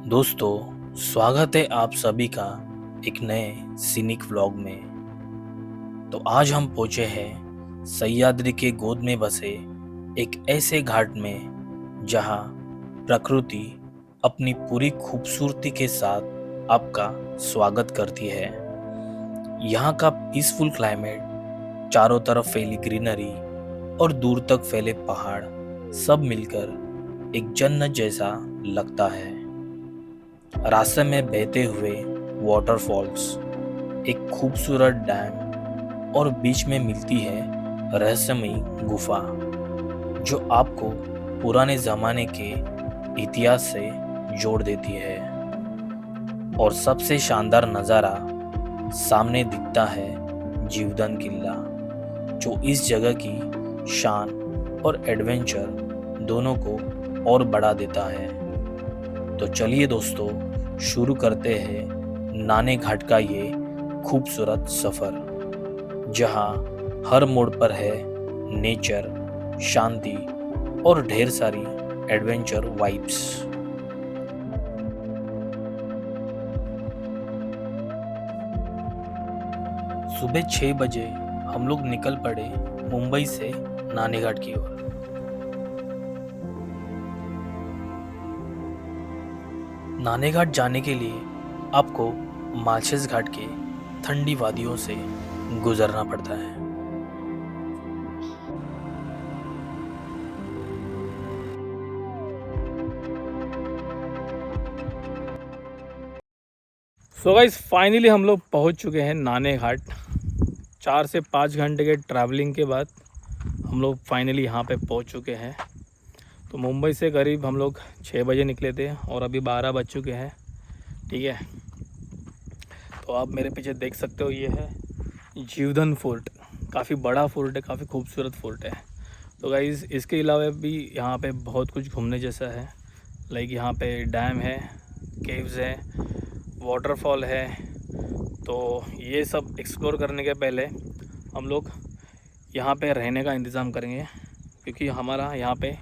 दोस्तों, स्वागत है आप सभी का एक नए सीनिक व्लॉग में। तो आज हम पहुंचे हैं सह्याद्री के गोद में बसे एक ऐसे घाट में जहां प्रकृति अपनी पूरी खूबसूरती के साथ आपका स्वागत करती है। यहाँ का पीसफुल क्लाइमेट, चारों तरफ फैली ग्रीनरी और दूर तक फैले पहाड़ सब मिलकर एक जन्नत जैसा लगता है। रास्ते में बहते हुए वाटरफॉल्स, एक खूबसूरत डैम और बीच में मिलती है रहस्यमयी गुफा जो आपको पुराने जमाने के इतिहास से जोड़ देती है। और सबसे शानदार नज़ारा सामने दिखता है जीवदान किला, जो इस जगह की शान और एडवेंचर दोनों को और बढ़ा देता है। तो चलिए दोस्तों, शुरू करते हैं नाने घाट का ये खूबसूरत सफ़र, जहां हर मोड़ पर है नेचर, शांति और ढेर सारी एडवेंचर वाइब्स। सुबह 6 बजे हम लोग निकल पड़े मुंबई से नाने घाट की ओर। नाने घाट जाने के लिए आपको मालशेज घाट के ठंडी वादियों से गुजरना पड़ता है। सो गाइस, फाइनली हम लोग पहुंच चुके हैं नाने घाट। 4 से 5 घंटे के ट्रैवलिंग के बाद हम लोग फाइनली यहाँ पे पहुंच चुके हैं। तो मुंबई से करीब हम लोग 6 बजे निकले थे और अभी 12 बज चुके हैं। ठीक है, तो आप मेरे पीछे देख सकते हो, ये है जीवदान फोर्ट। काफ़ी बड़ा फोर्ट है, काफ़ी खूबसूरत फोर्ट है। तो गाइस, इसके अलावा भी यहाँ पे बहुत कुछ घूमने जैसा है। लाइक यहाँ पे डैम है, केव्स है, वाटरफॉल है। तो ये सब एक्सप्लोर करने के पहले हम लोग यहाँ पे रहने का इंतज़ाम करेंगे, क्योंकि हमारा यहाँ पे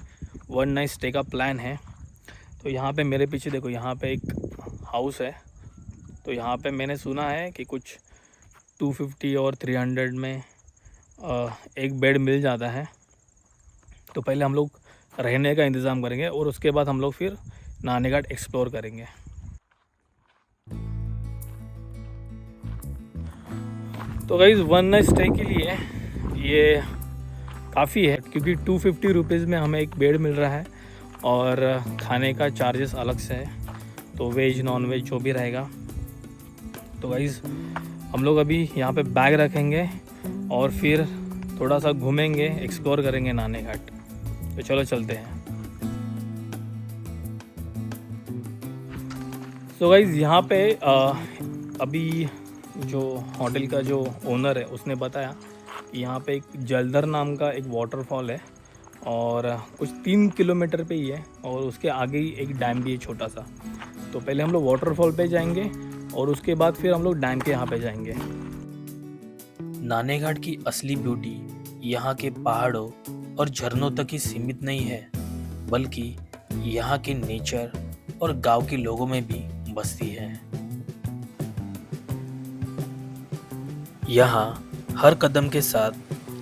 1 नाइट स्टे का प्लान है। तो यहाँ पे मेरे पीछे देखो, यहाँ पे एक हाउस है। तो यहाँ पे मैंने सुना है कि कुछ 250 और 300 में एक बेड मिल जाता है। तो पहले हम लोग रहने का इंतज़ाम करेंगे और उसके बाद हम लोग फिर नाने घाट एक्सप्लोर करेंगे। तो गाइस, 1 नाइट स्टे के लिए ये काफ़ी है, क्योंकि 250 रुपीज़ में हमें एक बेड मिल रहा है और खाने का चार्जेस अलग से है। तो वेज नॉन वेज जो भी रहेगा। तो गाइस, हम लोग अभी यहाँ पे बैग रखेंगे और फिर थोड़ा सा घूमेंगे, एक्सप्लोर करेंगे नाने घाट। तो चलो चलते हैं। तो गाइस, यहाँ पे अभी जो होटल का जो ओनर है उसने बताया कि यहाँ पे एक जलधर नाम का एक वाटरफॉल है और कुछ 3 किलोमीटर पे ही है, और उसके आगे ही एक डैम भी है छोटा सा। तो पहले हम लोग वाटरफॉल पे जाएंगे और उसके बाद फिर हम लोग डैम के यहाँ पे जाएंगे। नाने घाट की असली ब्यूटी यहाँ के पहाड़ों और झरनों तक ही सीमित नहीं है, बल्कि यहाँ के नेचर और गांव के लोगों में भी बसती है। यहाँ हर कदम के साथ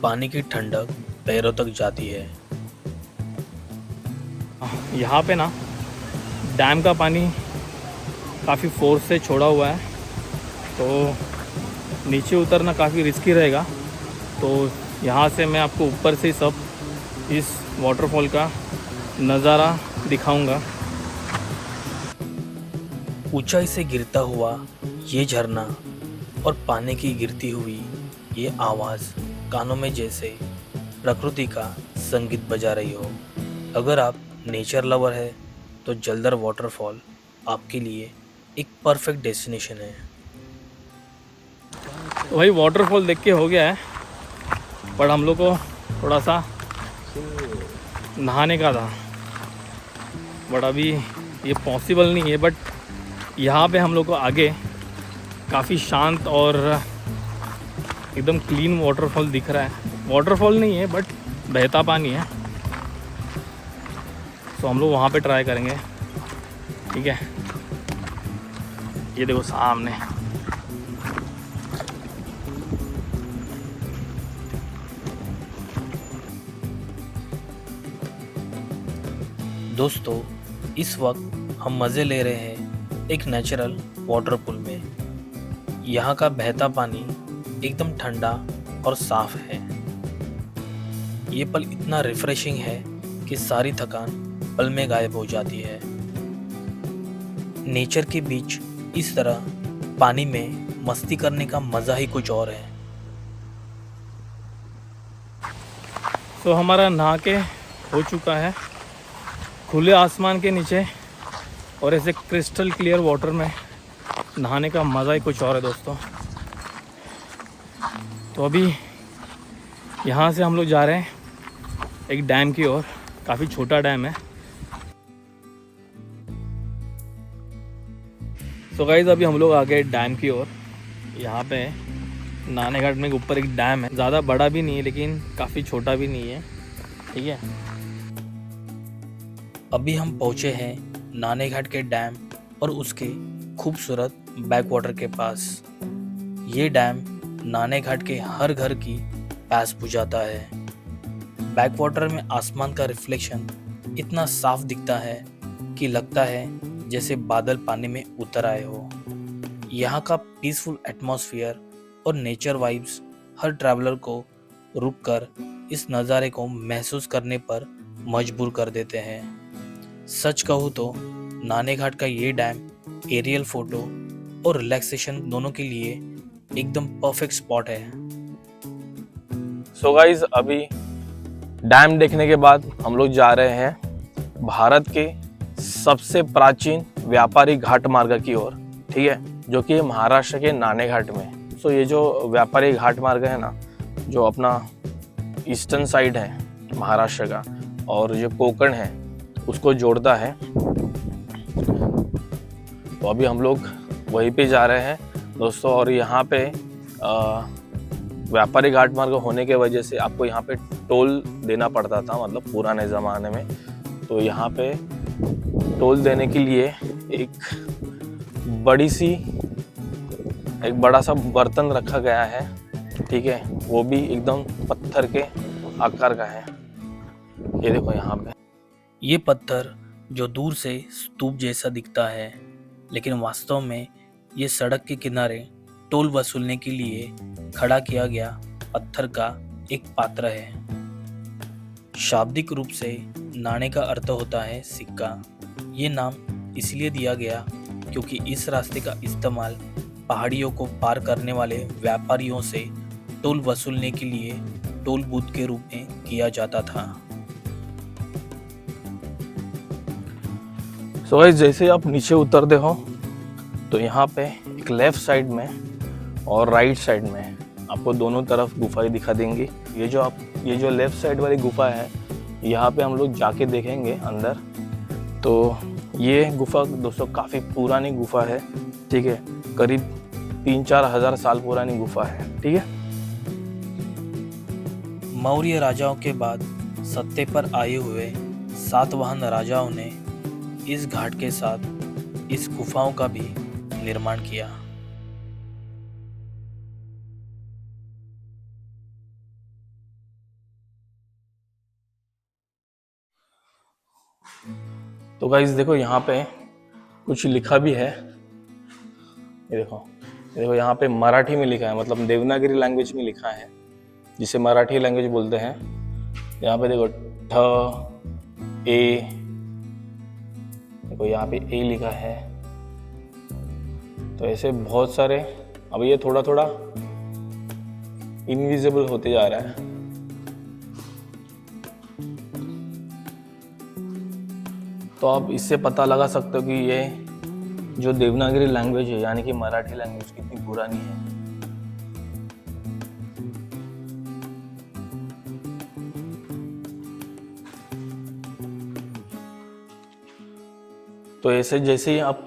पानी की ठंडक पैरों तक जाती है। यहाँ पे ना डैम का पानी काफ़ी फोर्स से छोड़ा हुआ है, तो नीचे उतरना काफ़ी रिस्की रहेगा। तो यहाँ से मैं आपको ऊपर से सब इस वाटरफॉल का नज़ारा दिखाऊंगा। ऊंचाई से गिरता हुआ ये झरना और पानी की गिरती हुई ये आवाज़ कानों में जैसे प्रकृति का संगीत बजा रही हो। अगर आप नेचर लवर है तो जलधर वाटरफॉल आपके लिए एक परफेक्ट डेस्टिनेशन है। तो भाई, वाटरफॉल देख के हो गया है, पर हम लोग को थोड़ा सा नहाने का था, बट अभी ये पॉसिबल नहीं है। बट यहाँ पे हम लोग को आगे काफ़ी शांत और एकदम क्लीन वाटरफॉल दिख रहा है। वाटरफॉल नहीं है बट बहता पानी है। तो हम लोग वहाँ पे ट्राई करेंगे, ठीक है। ये देखो सामने। दोस्तों, इस वक्त हम मज़े ले रहे हैं एक नेचुरल वाटर पूल में। यहाँ का बहता पानी एकदम ठंडा और साफ है। ये पल इतना रिफ्रेशिंग है कि सारी थकान पल में गायब हो जाती है। नेचर के बीच इस तरह पानी में मस्ती करने का मज़ा ही कुछ और है। तो हमारा नहा के हो चुका है खुले आसमान के नीचे, और ऐसे क्रिस्टल क्लियर वाटर में नहाने का मज़ा ही कुछ और है दोस्तों। तो अभी यहाँ से हम लोग जा रहे हैं एक डैम की ओर। काफ़ी छोटा डैम है। तो गाइस अभी हम लोग आ गए डैम की ओर। यहाँ पे नाने घाट में ऊपर एक डैम है। ज़्यादा बड़ा भी नहीं है लेकिन काफ़ी छोटा भी नहीं है, ठीक है। अभी हम पहुँचे हैं नाने घाट के डैम और उसके खूबसूरत बैक वाटर के पास। ये डैम नाने घाट के हर घर की प्यास बुझाता है। बैक वाटर में आसमान का रिफ्लेक्शन इतना साफ दिखता है कि लगता है जैसे बादल पानी में उतर आए हो। यहाँ का पीसफुल एटमॉस्फेयर और नेचर वाइब्स हर ट्रैवलर को रुककर इस नज़ारे को महसूस करने पर मजबूर कर देते हैं। सच कहूँ तो नाने घाट का ये डैम एरियल फोटो और रिलैक्सेशन दोनों के लिए एकदम परफेक्ट स्पॉट है। सो गाइस अभी डैम देखने के बाद हम लोग जा रहे हैं भारत के सबसे प्राचीन व्यापारी घाट मार्ग की ओर, ठीक है, जो कि महाराष्ट्र के नाने घाट में। सो ये जो व्यापारी घाट मार्ग है ना, जो अपना ईस्टर्न साइड है महाराष्ट्र का और जो कोंकण है उसको जोड़ता है। तो अभी हम लोग वहीं पे जा रहे हैं दोस्तों। और यहाँ पे व्यापारी घाट मार्ग होने के वजह से आपको यहाँ पे टोल देना पड़ता था, मतलब पुराने ज़माने में। तो यहाँ पे टोल देने के लिए एक बड़ा सा बर्तन रखा गया है, ठीक है। वो भी एकदम पत्थर के आकार का है। ये देखो यहाँ पे ये पत्थर जो दूर से स्तूप जैसा दिखता है, लेकिन वास्तव में ये सड़क के किनारे टोल वसूलने के लिए खड़ा किया गया पत्थर का एक पात्र है। शाब्दिक रूप से नाणे का अर्थ होता है सिक्का। ये नाम इसलिए दिया गया क्योंकि इस रास्ते का इस्तेमाल पहाड़ियों को पार करने वाले व्यापारियों से टोल वसूलने के लिए टोल बूथ के रूप में किया जाता था। सो गाइस जैसे आप नीचे उतरते हो तो यहाँ पे एक लेफ्ट साइड में और राइट साइड में आपको दोनों तरफ गुफाएं दिखा देंगी। ये जो लेफ्ट साइड वाली गुफा है, यहाँ पे हम लोग जाके देखेंगे अंदर। तो ये गुफा दोस्तों काफ़ी पुरानी गुफा है, ठीक है। करीब 3-4 हज़ार साल पुरानी गुफा है, ठीक है। मौर्य राजाओं के बाद सत्ते पर आए हुए सातवाहन राजाओं ने इस घाट के साथ इस गुफाओं का भी निर्माण किया। तो गाइस देखो यहाँ पे कुछ लिखा भी है। ये देखो यहाँ पे मराठी में लिखा है, मतलब देवनागरी लैंग्वेज में लिखा है, जिसे मराठी लैंग्वेज बोलते हैं। यहाँ पे देखो ठ ए, देखो यहाँ पे ए लिखा है। तो ऐसे बहुत सारे, अब ये थोड़ा थोड़ा इनविजिबल होते जा रहा है। तो आप इससे पता लगा सकते हो कि ये जो देवनागरी लैंग्वेज है, यानी कि मराठी लैंग्वेज, कितनी पुरानी है। तो ऐसे जैसे ही आप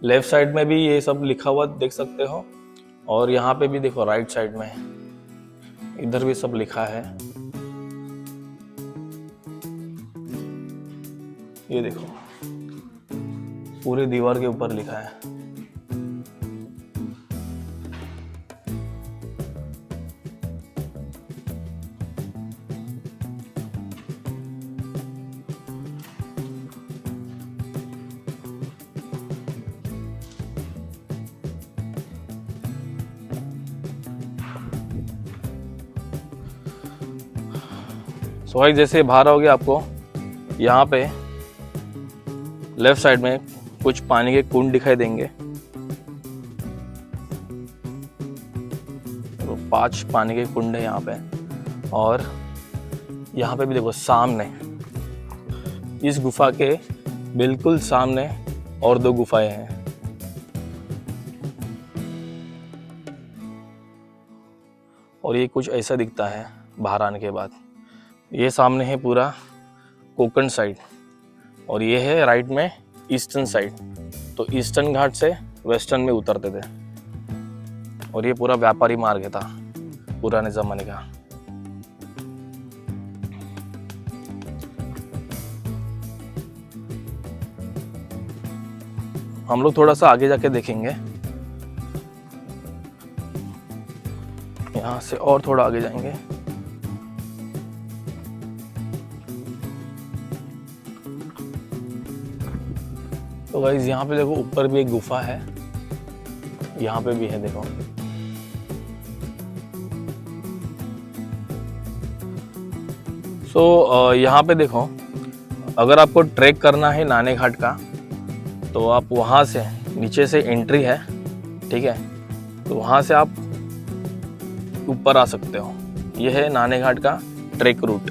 लेफ्ट साइड में भी ये सब लिखा हुआ देख सकते हो, और यहाँ पे भी देखो राइट साइड में, इधर भी सब लिखा है। ये देखो पूरे दीवार के ऊपर लिखा है। सो भाई जैसे बाहर आओगे आपको यहाँ पे लेफ्ट साइड में कुछ पानी के कुंड दिखाई देंगे। तो 5 पानी के कुंड है यहाँ पे। और यहाँ पे भी देखो सामने इस गुफा के बिल्कुल सामने और 2 गुफाएं हैं। और ये कुछ ऐसा दिखता है बाहर आने के बाद। ये सामने है पूरा कोकण साइड और ये है राइट में ईस्टर्न साइड। तो ईस्टर्न घाट से वेस्टर्न में उतरते थे और ये पूरा व्यापारी मार्ग था पुराने जमाने का। हम लोग थोड़ा सा आगे जाके देखेंगे। यहाँ से और थोड़ा आगे जाएंगे। तो गाइस यहाँ पे देखो ऊपर भी एक गुफा है, यहाँ पे भी है देखो। यहाँ पे देखो अगर आपको ट्रैक करना है नाने घाट का तो आप वहाँ से नीचे से एंट्री है, ठीक है, तो वहाँ से आप ऊपर आ सकते हो। यह है नाने घाट का ट्रैक रूट।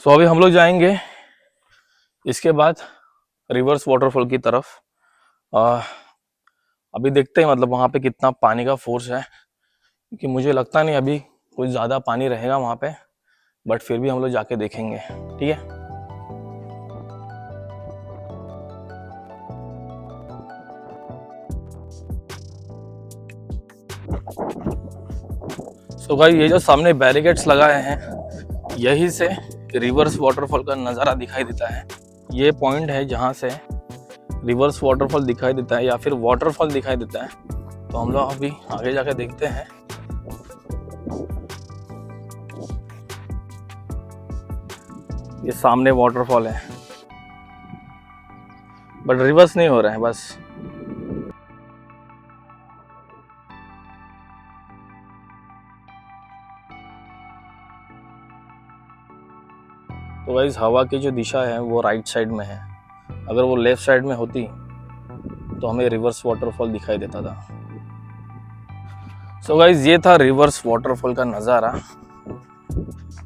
सो अभी हम लोग जाएंगे इसके बाद रिवर्स वाटरफॉल की तरफ। अभी देखते हैं मतलब वहाँ पे कितना पानी का फोर्स है, क्योंकि मुझे लगता नहीं अभी कुछ ज़्यादा पानी रहेगा वहाँ पे, बट फिर भी हम लोग जाके देखेंगे, ठीक है। सो भाई ये जो सामने बैरिकेड्स लगाए हैं यही से रिवर्स वाटरफॉल का नज़ारा दिखाई देता है। ये पॉइंट है जहाँ से रिवर्स वाटरफॉल दिखाई देता है या फिर वाटरफॉल दिखाई देता है। तो हम लोग अभी आगे जाके देखते हैं। ये सामने वाटरफॉल है बट रिवर्स नहीं हो रहा है बस। तो गाइस हवा की जो दिशा है वो राइट साइड में है। अगर वो लेफ्ट साइड में होती तो हमें रिवर्स वाटरफॉल दिखाई देता था। सो गाइस ये था रिवर्स वाटरफॉल का नज़ारा।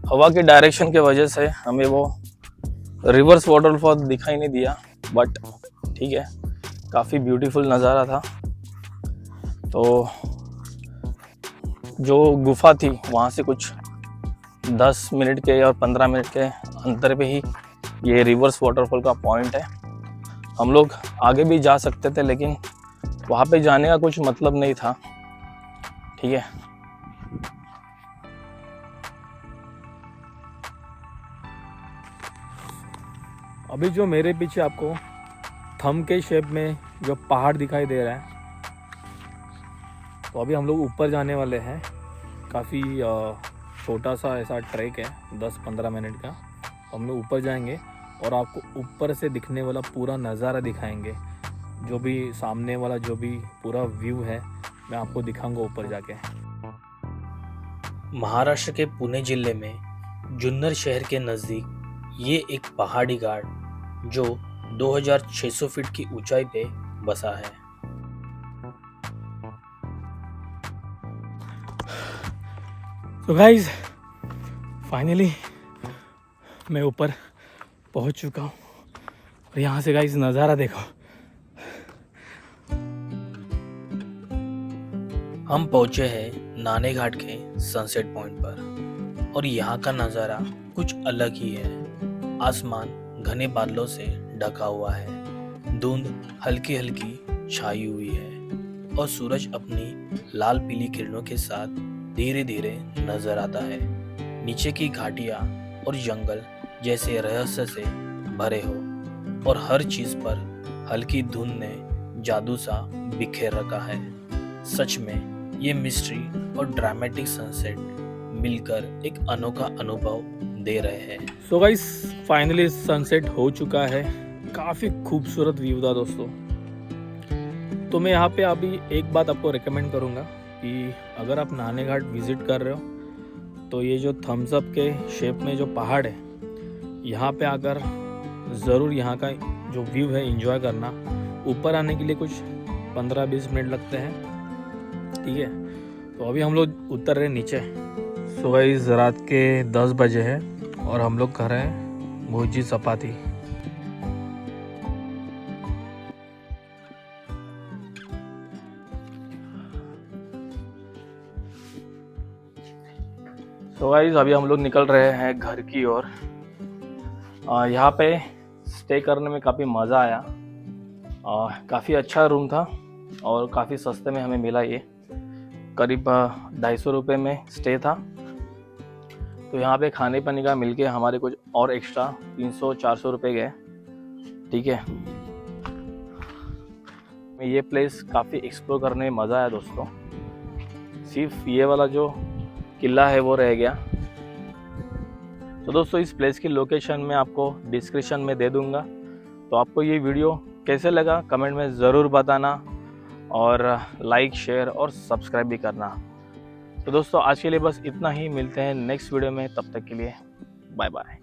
हवा के डायरेक्शन के वजह से हमें वो रिवर्स वाटरफॉल दिखाई नहीं दिया, बट ठीक है, काफ़ी ब्यूटीफुल नज़ारा था। तो जो गुफा थी वहाँ से कुछ 10 मिनट के और 15 मिनट के अंतर पे ही ये रिवर्स वाटरफॉल का पॉइंट है। हम लोग आगे भी जा सकते थे लेकिन वहाँ पे जाने का कुछ मतलब नहीं था, ठीक है। अभी जो मेरे पीछे आपको थंब के शेप में जो पहाड़ दिखाई दे रहा है, तो अभी हम लोग ऊपर जाने वाले हैं। काफ़ी छोटा सा ऐसा ट्रैक है 10-15 मिनट का। हम लोग ऊपर जाएंगे और आपको ऊपर से दिखने वाला पूरा नज़ारा दिखाएंगे। जो भी सामने वाला जो भी पूरा व्यू है मैं आपको दिखाऊंगा ऊपर जाके। महाराष्ट्र के पुणे जिले में जुन्नर शहर के नज़दीक ये एक पहाड़ी घाट जो 2600 फीट की ऊंचाई पे बसा है। तो गाइस फाइनली मैं ऊपर पहुंच चुका हूँ और यहाँ से गाइस नज़ारा देखो। हम पहुंचे हैं नाने घाट के सनसेट पॉइंट पर और यहाँ का नज़ारा कुछ अलग ही है। आसमान घने बादलों से ढका हुआ है, धुंध हल्की हल्की छाई हुई है और सूरज अपनी लाल पीली किरणों के साथ धीरे धीरे नजर आता है। नीचे की घाटियाँ और जंगल जैसे रहस्य से भरे हो और हर चीज पर हल्की धुंध ने जादू सा बिखेर रखा है। सच में ये मिस्ट्री और ड्रामेटिक सनसेट मिलकर एक अनोखा अनुभव दे रहे हैं। सो गाइस फाइनली सनसेट हो चुका है, काफ़ी खूबसूरत व्यू था दोस्तों। तो मैं यहाँ पे अभी एक बात आपको रिकमेंड करूँगा कि अगर आप नाने घाट विज़िट कर रहे हो तो ये जो थम्स अप के शेप में जो पहाड़ है, यहाँ पे आकर ज़रूर यहाँ का जो व्यू है एंजॉय करना। ऊपर आने के लिए कुछ 15-20 मिनट लगते हैं, ठीक है। तो अभी हम लोग उतर रहे नीचे। सो गाइस रात के 10 बजे है और हम लोग कर रहे हैं भुर्जी चपाती। तो गाइस अभी हम लोग निकल रहे हैं घर की ओर। यहाँ पे स्टे करने में काफ़ी मज़ा आया। काफ़ी अच्छा रूम था और काफ़ी सस्ते में हमें मिला। ये करीब 250 रुपये में स्टे था। तो यहाँ पे खाने पानी का मिलके हमारे कुछ और एक्स्ट्रा 300-400 रुपये गए, ठीक है। ये प्लेस काफ़ी एक्सप्लोर करने में मज़ा आया दोस्तों। सिर्फ ये वाला जो किला है वो रह गया। तो दोस्तों इस प्लेस की लोकेशन मैं आपको डिस्क्रिप्शन में दे दूंगा। तो आपको ये वीडियो कैसे लगा कमेंट में ज़रूर बताना और लाइक शेयर और सब्सक्राइब भी करना। तो दोस्तों आज के लिए बस इतना ही, मिलते हैं नेक्स्ट वीडियो में, तब तक के लिए बाय बाय।